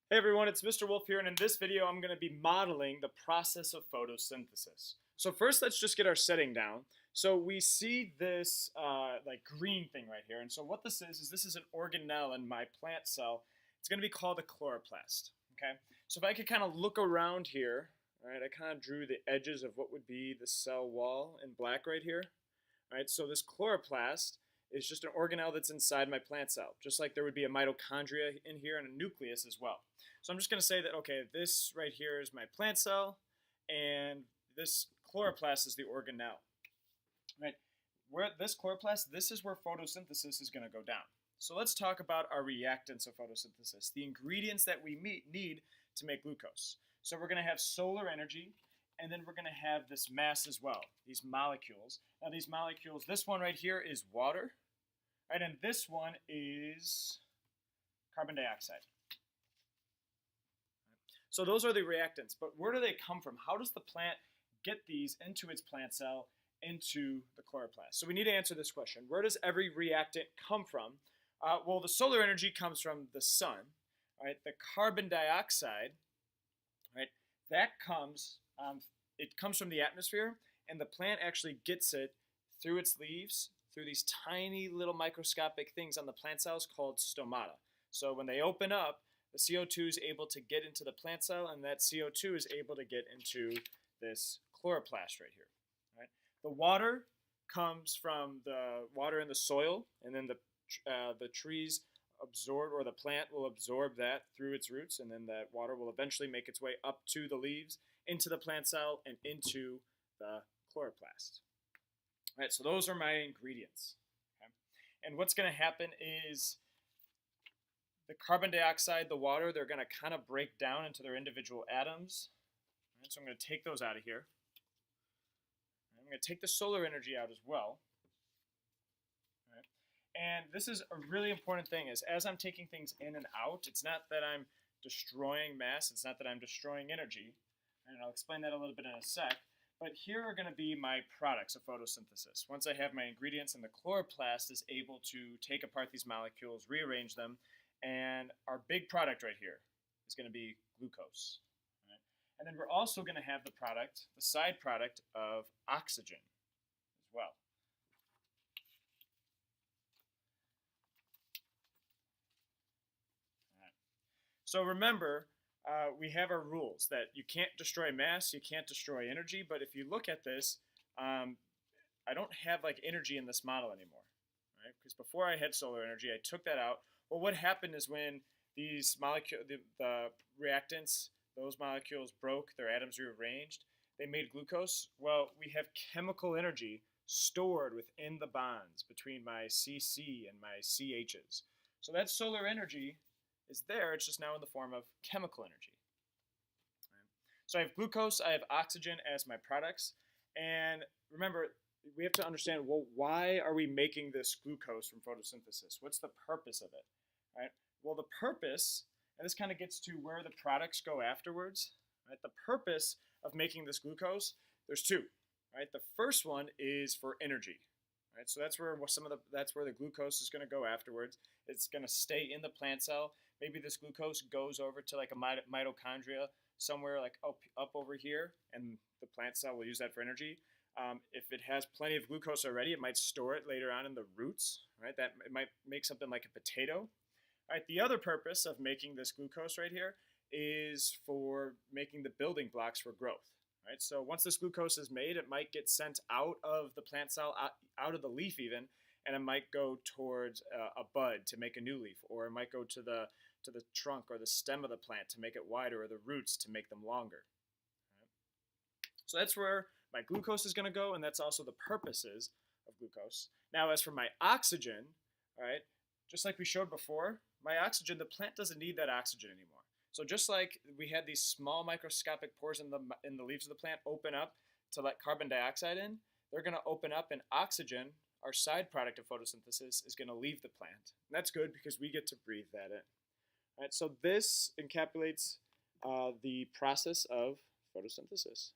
Hey everyone, it's Mr. Wolfe here, and in this video I'm going to be modeling the process of photosynthesis. So first let's just get our setting down. So we see this like green thing right here, and so what this is this is an organelle in my plant cell. It's going to be called a chloroplast. Okay, so if I could kind of look around here, all right, I kind of drew the edges of what would be the cell wall in black right here. All right, so this chloroplast is just an organelle that's inside my plant cell, just like there would be a mitochondria in here and a nucleus as well. So I'm just going to say that, okay, this right here is my plant cell, and this chloroplast is the organelle. Right? Where this chloroplast, this is where photosynthesis is going to go down. So let's talk about our reactants of photosynthesis, the ingredients that we need to make glucose. So we're going to have solar energy, and then we're going to have this mass as well, these molecules. Now these molecules, this one right here is water, right, and this one is carbon dioxide. So those are the reactants, but where do they come from? How does the plant get these into its plant cell, into the chloroplast? So we need to answer this question. Where does every reactant come from? Well, the solar energy comes from the sun, right? The carbon dioxide, right, that comes, it comes from the atmosphere, and the plant actually gets it through its leaves, through these tiny little microscopic things on the plant cells called stomata. So when they open up, the CO2 is able to get into the plant cell, and that CO2 is able to get into this chloroplast right here. Right? The water comes from the water in the soil, and then the trees absorb, or the plant will absorb that through its roots, and then that water will eventually make its way up to the leaves, into the plant cell, and into the chloroplast. All right, so those are my ingredients. Okay? And what's going to happen is the carbon dioxide, the water, they're going to kind of break down into their individual atoms. Right, so I'm going to take those out of here. I'm going to take the solar energy out as well. Right. And this is a really important thing, is as I'm taking things in and out, it's not that I'm destroying mass, it's not that I'm destroying energy. And I'll explain that a little bit in a sec. But here are going to be my products of photosynthesis. Once I have my ingredients, and the chloroplast is able to take apart these molecules, rearrange them, and our big product right here is going to be glucose. Right? And then we're also going to have the product, the side product of oxygen as well. Right. So remember, we have our rules that you can't destroy mass, you can't destroy energy, but if you look at this, I don't have like energy in this model anymore. Right? Because before I had solar energy, I took that out. Well, what happened is when these molecules, the reactants, those molecules broke, their atoms rearranged, they made glucose. Well, we have chemical energy stored within the bonds between my CC and my CHs. So that solar energy is there, it's just now in the form of chemical energy. Right? So I have glucose, I have oxygen as my products, and remember, we have to understand, well, why are we making this glucose from photosynthesis? What's the purpose of it? Right? Well, the purpose, and this kind of gets to where the products go afterwards. Right? The purpose of making this glucose, there's two. Right? The first one is for energy. Right? So that's where the glucose is going to go afterwards. It's going to stay in the plant cell. Maybe this glucose goes over to like a mitochondria somewhere like up over here, and the plant cell will use that for energy. If it has plenty of glucose already, it might store it later on in the roots, right? That it might make something like a potato. Right? The other purpose of making this glucose right here is for making the building blocks for growth. Right? So once this glucose is made, it might get sent out of the plant cell, out of the leaf even, and it might go towards a bud to make a new leaf, or it might go to the trunk or the stem of the plant to make it wider, or the roots to make them longer. Right? So that's where my glucose is going to go, and that's also the purposes of glucose. Now, as for my oxygen, right, just like we showed before, my oxygen, the plant doesn't need that oxygen anymore. So just like we had these small microscopic pores in the leaves of the plant open up to let carbon dioxide in, they're going to open up, and oxygen, our side product of photosynthesis, is going to leave the plant. And that's good because we get to breathe that in. Right, so this encapsulates the process of photosynthesis.